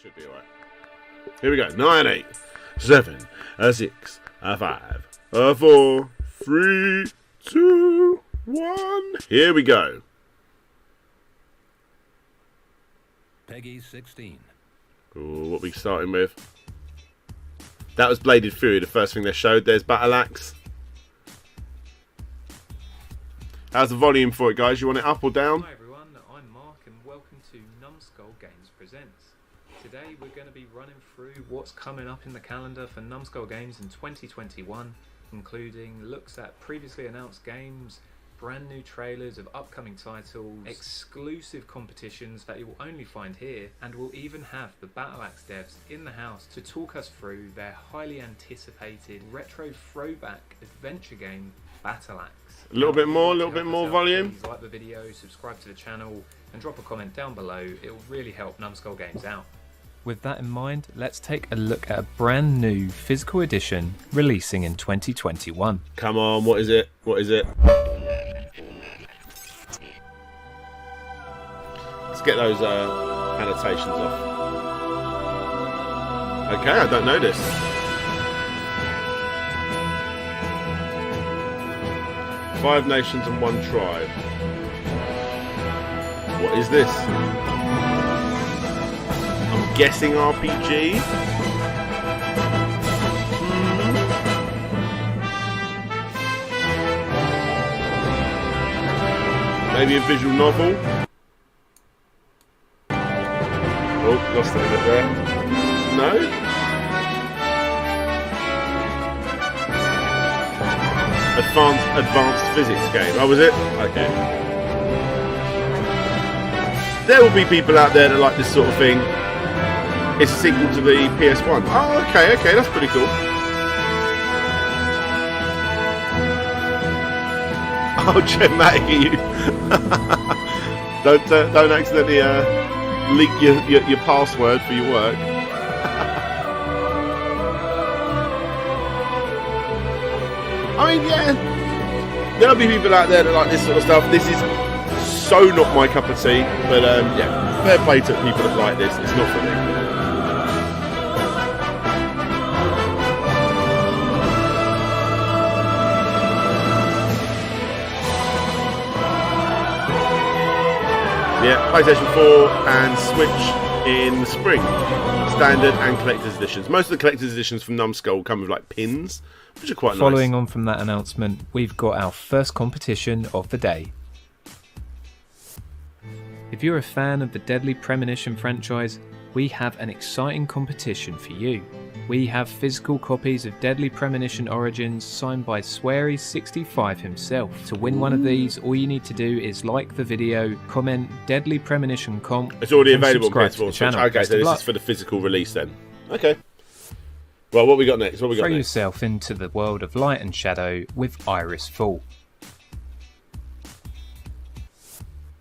Should be alright. Here we go. 9, 8, 7, 6, 5, 4, 3, 2, 1. Here we go. Peggy 16. Ooh, what are we starting with? That was Bladed Fury, the first thing they showed. There's Battle Axe. How's the volume for it, guys? You want it up or down? Hi everyone, I'm Mark and welcome to Numskull Games Presents. Today we're going to be running through what's coming up in the calendar for Numskull Games in 2021, including looks at previously announced games, brand new trailers of upcoming titles, exclusive competitions that you will only find here, and we'll even have the Battle Axe devs in the house to talk us through their highly anticipated retro throwback adventure game, Battle Axe. A little bit more volume. Please like the video, subscribe to the channel, and drop a comment down below. It will really help Numskull Games out. With that in mind, let's take a look at a brand new physical edition releasing in 2021. Come on, what is it? What is it? Let's get those annotations off. Okay, I don't know this. Five nations and one tribe. What is this? I'm guessing RPG. Maybe a visual novel. Oh, lost it a bit there. No? Advanced physics game. Oh, was it? Okay. There will be people out there that like this sort of thing. It's a sequel to the PS1. Oh, okay, that's pretty cool. Oh, Gematic at you. Don't accidentally leak your password for your work. I mean, yeah, there'll be people out there that like this sort of stuff. This is so not my cup of tea, but yeah, fair play to people that like this. It's not for me. Yeah, PlayStation 4 and Switch in the spring. Standard and collector's editions. Most of the collector's editions from Numskull come with like pins, which are quite nice. Following on from that announcement, we've got our first competition of the day. If you're a fan of the Deadly Premonition franchise, we have an exciting competition for you. We have physical copies of Deadly Premonition Origins signed by Sweary65 himself. To win one of these, all you need to do is like the video, comment Deadly Premonition Comp. It's already available on PS4 Switch. Okay, so this is for the physical release then. Okay. Well, what we got next? What we got Throw next? yourself into the world of light and shadow with Iris Fall.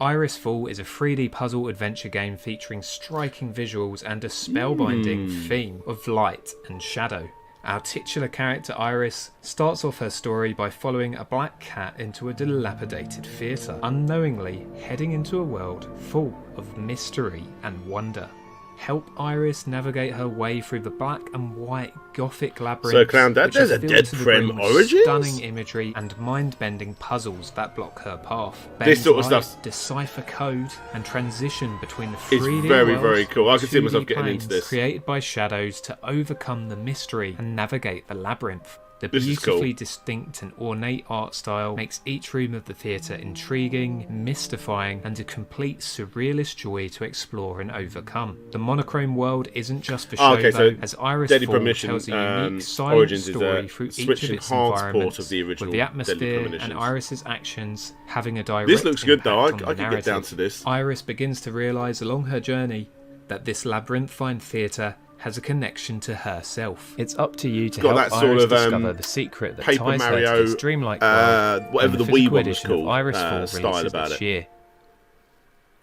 Iris Fall is a 3D puzzle adventure game featuring striking visuals and a spellbinding theme of light and shadow. Our titular character Iris starts off her story by following a black cat into a dilapidated theatre, unknowingly heading into a world full of mystery and wonder. Help Iris navigate her way through the black and white gothic labyrinth. So, Clown Dad, there's a Dead Prem Origins? Stunning imagery and mind-bending puzzles that block her path. This sort of stuff. Decipher code and transition between the It's 3D very, worlds, very cool. I can see 2D myself getting into planes this. created by shadows to overcome the mystery and navigate the labyrinth. The This is beautifully cool. distinct and ornate art style makes each room of the theatre intriguing, mystifying, and a complete surrealist joy to explore and overcome. The monochrome world isn't just for show, okay, so though, as Iris Deadly Fall Premonition, tells a unique silent Origins is story a through Switch each of its enhanced port environments, of the original with the Deadly atmosphere and Premonitions. Iris's actions having a direct This looks good though. I impact on the can get down narrative. to this. Iris begins to realise along her journey that this labyrinthine theatre has a connection to herself. It's up to you to got help that sort Iris of, discover the secret that Paper ties her Mario, to this dreamlike world. whatever when the Wii physical one was edition of called, Iris Fall style releases about this it. year.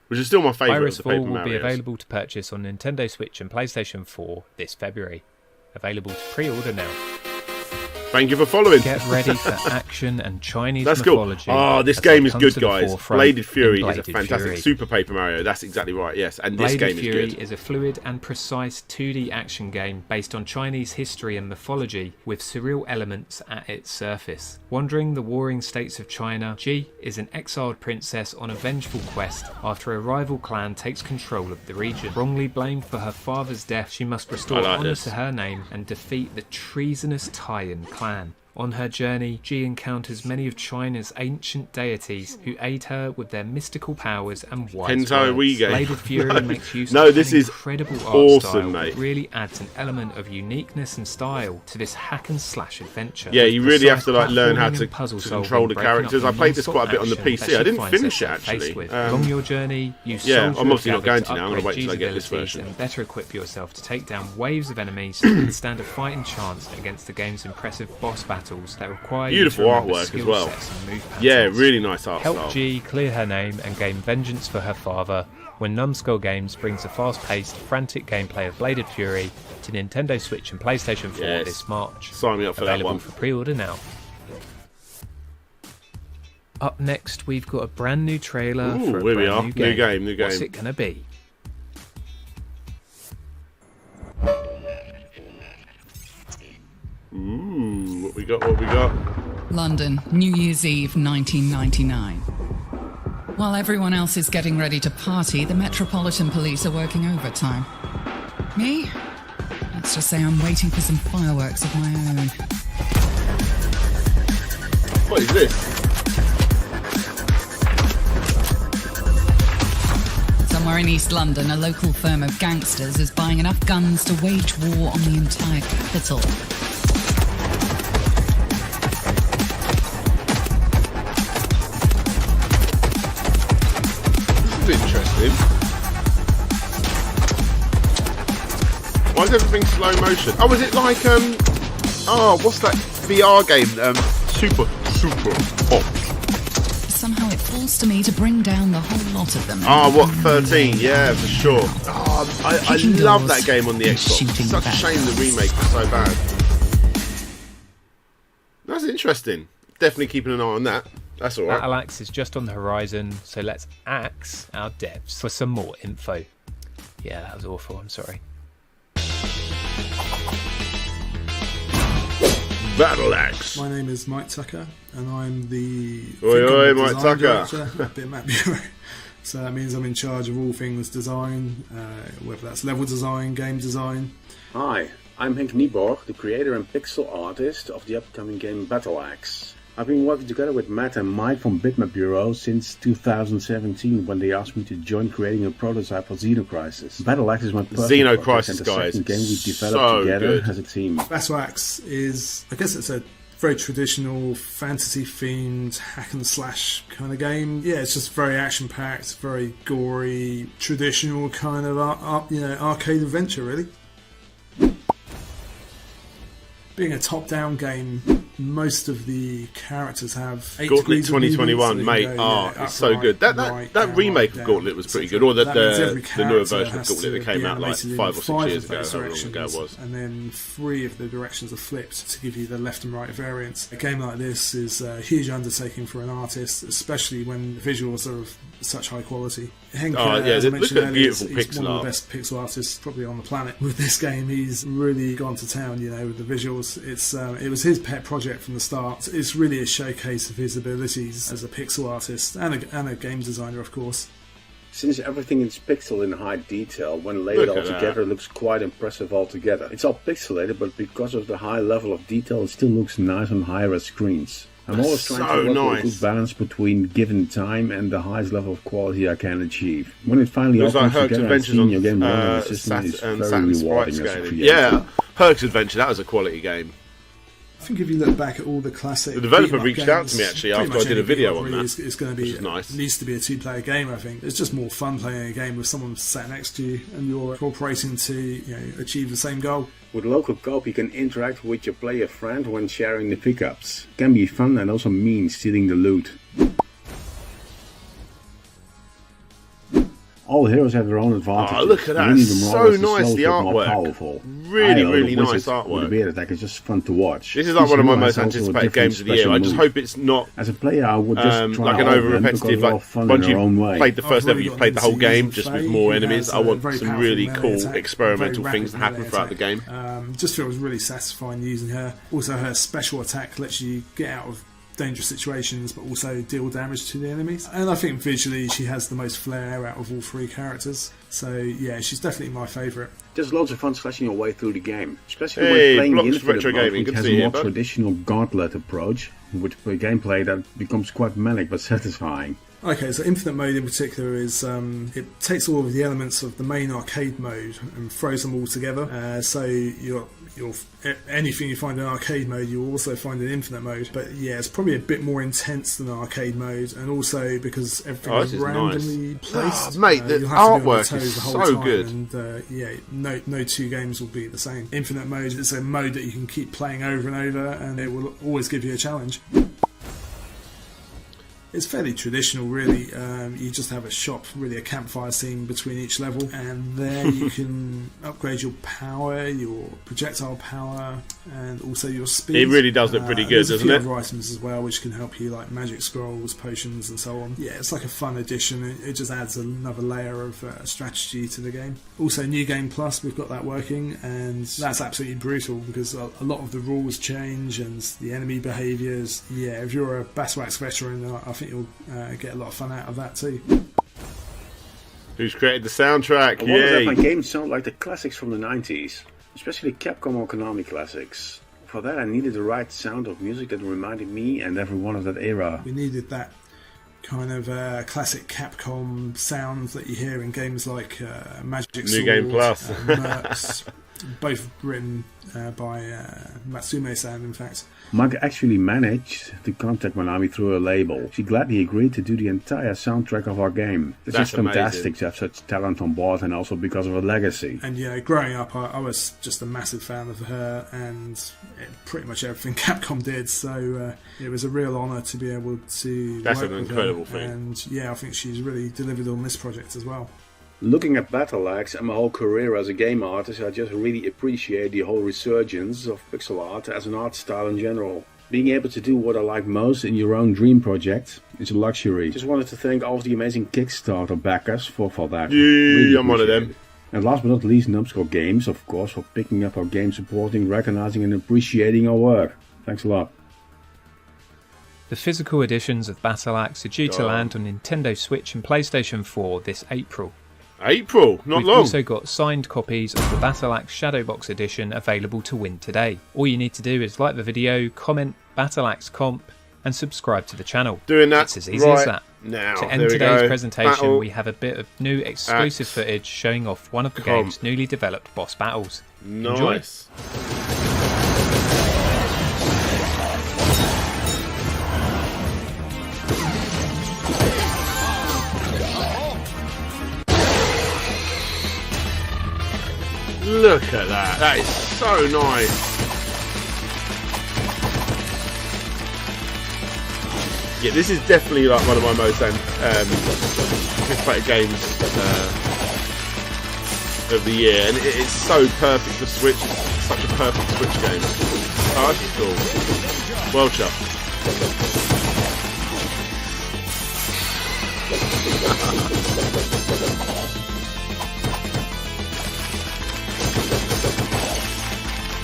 Which is still my favourite Iris of the Fall Paper will be Marios. available to purchase on Nintendo Switch and PlayStation 4 this February. Available to pre-order now. Thank you for following. Get ready for action and Chinese That's cool. mythology. Oh, this as they game is come good, to the guys. forefront Bladed Fury in is a Bladed fantastic Fury. Super Paper Mario. That's exactly right, yes. And this Bladed game Fury is good. is a fluid and precise 2D action game based on Chinese history and mythology with surreal elements at its surface. Wandering the warring states of China, Ji is an exiled princess on a vengeful quest after a rival clan takes control of the region. Wrongly blamed for her father's death, she must restore honour to her name and defeat the treasonous Taiyan clan. On her journey, Ji encounters many of China's ancient deities who aid her with their mystical powers and wise Hentai words. Wii game. Bladed Fury makes use No, of this an is incredible art awesome, style mate. that really adds an element of uniqueness and style to this hack and slash adventure. Yeah, With you really have precise to like learn how platforming to and puzzle control solving, the breaking up characters. I the played this non-stop quite a bit on the action PC. that I didn't she finish finds it herself faced actually. with. Along your journey, you yeah, soldier I'm obviously not gather going to now. I'm going to wait upgrade till I get G's this abilities version. and better equip yourself to take down waves of enemies and stand a fighting chance against the game's impressive boss battles that require Beautiful you to remember artwork as skill well. sets and move patterns. Yeah, really nice art Help style. G clear her name and gain vengeance for her father when Numskull Games brings the fast-paced, frantic gameplay of Bladed Fury to Nintendo Switch and PlayStation 4 Yes. this March. Sign me up for that Available one. for pre-order now. Up next, we've got a brand new trailer Ooh, for a here we brand are. new New game. game, new What's game. it gonna be? Ooh, what we got? What we got? London, New Year's Eve 1999. While everyone else is getting ready to party, the Metropolitan Police are working overtime. Me? Let's just say I'm waiting for some fireworks of my own. What is this? Somewhere in East London, a local firm of gangsters is buying enough guns to wage war on the entire capital. This is interesting. Why is everything slow motion? Oh, is it like oh, what's that VR game? Super Hot. Somehow it falls to me to bring down the whole lot of them. Oh, what 13? Yeah, for sure. Oh, I Kicking love doors that game on the and Xbox. shooting Such a bad shame the guys. remake was so bad. That's interesting. Definitely keeping an eye on that. That's all right. Battle Axe is just on the horizon, so let's axe our devs for some more info. Yeah, that was awful, I'm sorry. Battle Axe. My name is Mike Tucker, and I'm the Oi, design Mike Tucker. director at Bitmap Bureau. So that means I'm in charge of all things design, whether that's level design, game design. Hi, I'm Henk Nieborg, the creator and pixel artist of the upcoming game Battle Axe. I've been working together with Matt and Mike from Bitmap Bureau since 2017 when they asked me to join creating a prototype for Xenocrisis. Battle Axe is my perfect Xenocrisis, project and the guys, second game we so developed together good. as a team. Battle Axe is, I guess it's a very traditional fantasy-themed hack-and-slash kind of game. Yeah, it's just very action-packed, very gory, traditional kind of arcade adventure, really. Being a top-down game, most of the characters have 8 Gauntlet degrees of movement, 2021, so you mate. can go, Oh, yeah, it's so upright, good. That right, that down, remake right, of down, Gauntlet was pretty etc. good, or That means every the newer character version of has Gauntlet to that came be out like animated in 5 or 6 5 years of ago, those however long ago it directions, was. and then 3 of the directions are flipped to give you the left and right variants. A game like this is a huge undertaking for an artist, especially when the visuals are of such high quality. Henk, Oh, yeah, as I look mentioned at the earlier, beautiful he's pixel one of art. the best pixel artists probably on the planet. With this game, he's really gone to town, with the visuals. It was his pet project from the start. It's really a showcase of his abilities as a pixel artist and a game designer, of course. Since everything is pixel in high detail, when laid Look all at together, it looks quite impressive altogether. It's all pixelated, but because of the high level of detail, it still looks nice on higher-res screens. I'm always trying so to work with a nice. good balance between given time and the highest level of quality I can achieve. When it finally all Looks like comes Herc's together and Adventures seeing your game on run on the system is Saturn very Sprite rewarding as a scaling. creator. Yeah, Herc's Adventure, that was a quality game. I think if you look back at all the classic, The developer beat 'em up reached out to me, games, actually, pretty after much I did a any video beat 'em on up really that, It's going to which be is nice. It needs to be a 2-player game. I think it's just more fun playing a game with someone sat next to you and you're cooperating to achieve the same goal. With local co-op, you can interact with your player friend when sharing the pickups. Can be fun and also mean stealing the loot. All heroes have their own advantages. Oh, look at that. Many of It's them are so always the nice, slowest the but more artwork. powerful. Really, I know, really the nice wizard artwork. with the beard attack is just fun to watch. This is like Each one of my hero most has also a anticipated different games of the year. special I just move. hope it's not As a player, I would just try like an all of over them because repetitive. they're all Like fun once in their own you've way. played the first I've level, really you've got played the whole into game using just with Faye, more who enemies. has I a want very some powerful really melee cool attack, experimental very things to rapid happen melee throughout the game. Just feels really satisfying using her. Also, her special attack lets you get out of dangerous situations but also deal damage to the enemies, and I think visually she has the most flair out of all three characters, so yeah, she's definitely my favourite. There's loads of fun slashing your way through the game, especially Hey, when playing the Blocks Infinite Retro mode, Gaming, which good to has see a you, more bud. traditional gauntlet approach, which for gameplay that becomes quite manic but satisfying. Okay, so Infinite Mode in particular is it takes all of the elements of the main arcade mode and throws them all together. So you'll anything you find in arcade mode, you'll also find in Infinite Mode. But yeah, it's probably a bit more intense than arcade mode, and also because everything Oh, is this is randomly nice. placed. Oh, mate, the you'll have to be on your artwork toes is the whole so time, good. and yeah, no two games will be the same. Infinite Mode is a mode that you can keep playing over and over, and it will always give you a challenge. It's fairly traditional, really. You just have a shop, really a campfire scene between each level, and there you can upgrade your power, your projectile power, and also your speed. It really does look pretty good, there's doesn't a it? few other items as well, which can help you, like magic scrolls, potions, and so on. Yeah, it's like a fun addition. It just adds another layer of strategy to the game. Also, New Game Plus, we've got that working, and that's absolutely brutal because a lot of the rules change and the enemy behaviours. Yeah, if you're a Battle Axe veteran, I think you'll get a lot of fun out of that too. Who's created the soundtrack? I wonder if my Yay! games sound like the classics from the 90s, especially Capcom or Konami classics. For that, I needed the right sound of music that reminded me and everyone of that era. We needed that kind of classic Capcom sound that you hear in games like Magic Sword, Game Plus. Mercs, both written by Matsume-san, in fact. Mike actually managed to contact Konami through a label. She gladly agreed to do the entire soundtrack of our game. It's That's just fantastic amazing. to have such talent on board, and also because of her legacy. And you know, growing up, I was just a massive fan of her and pretty much everything Capcom did. So it was a real honour to be able to. That's work an with incredible her. thing. And yeah, I think she's really delivered on this project as well. Looking at Battle Axe and my whole career as a game artist, I just really appreciate the whole resurgence of pixel art as an art style in general. Being able to do what I like most in your own dream project is a luxury. Just wanted to thank all of the amazing Kickstarter backers for that. Yeah, Really I'm one of them. appreciate it. And last but not least, Numskull Games, of course, for picking up our game, supporting, recognizing and appreciating our work. Thanks a lot. The physical editions of Battle Axe are due to land on Nintendo Switch and PlayStation 4 this April. April, not We've long. also got signed copies of the Battle Axe Shadowbox edition available to win today. All you need to do is like the video, comment Battle Axe Comp, and subscribe to the channel. Doing that It's as easy right as that. now. To There end we today's go. presentation, Battle we have a bit of new exclusive Axe footage showing off one of the Comp. game's newly developed boss battles. Enjoy. Nice. Look at that. That is so nice. Yeah, this is definitely like one of my most anticipated games of the year, and it's so perfect for Switch. It's such a perfect Switch game. Oh, this is cool. Well chuffed.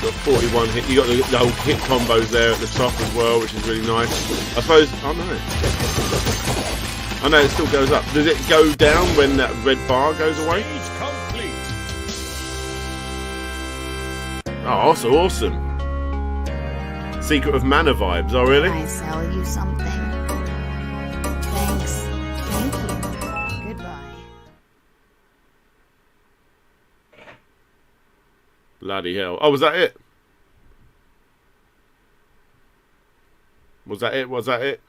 Got 41 hit. You got the whole hit combos there at the top as well, which is really nice. I suppose. Oh no. I know it still goes up. Does it go down when that red bar goes away? Oh, so awesome. Secret of Mana vibes. Oh, really? Can I sell you something? Thanks. Thank you. Goodbye. Bloody hell. Oh, was that it? Was that it? Was that it?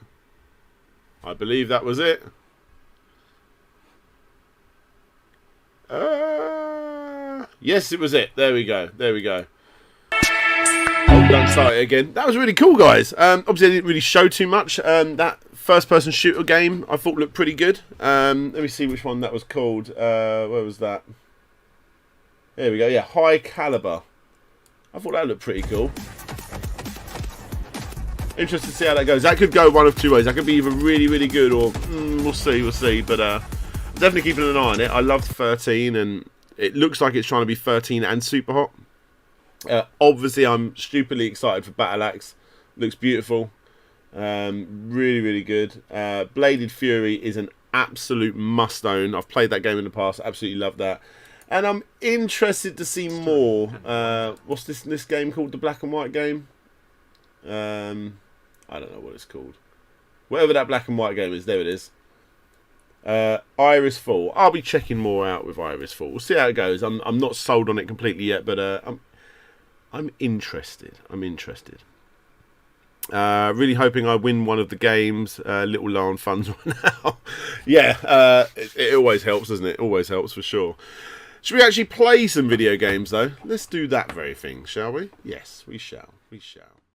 I believe that was it. Yes, it was it. There we go. There we go. Oh, don't start it again. That was really cool, guys. Obviously, I didn't really show too much. That first-person shooter game I thought looked pretty good. Let me see which one that was called. Where was that? There we go. Yeah, High Caliber. I thought that looked pretty cool. Interested to see how that goes. That could go one of two ways. That could be either really, really good, or we'll see. But definitely keeping an eye on it. I loved 13, and it looks like it's trying to be 13 and super hot. Obviously, I'm stupidly excited for Battle Axe. Looks beautiful. Really, really good. Bladed Fury is an absolute must-own. I've played that game in the past. Absolutely love that. And I'm interested to see more. What's this game called? The black and white game? I don't know what it's called. Whatever that black and white game is, there it is. Iris Fall. I'll be checking more out with Iris Fall. We'll see how it goes. I'm not sold on it completely yet, but I'm interested. Really hoping I win one of the games. Little low on funds right now. Yeah, it always helps, doesn't it? Always helps for sure. Should we actually play some video games, though? Let's do that very thing, shall we? Yes, we shall.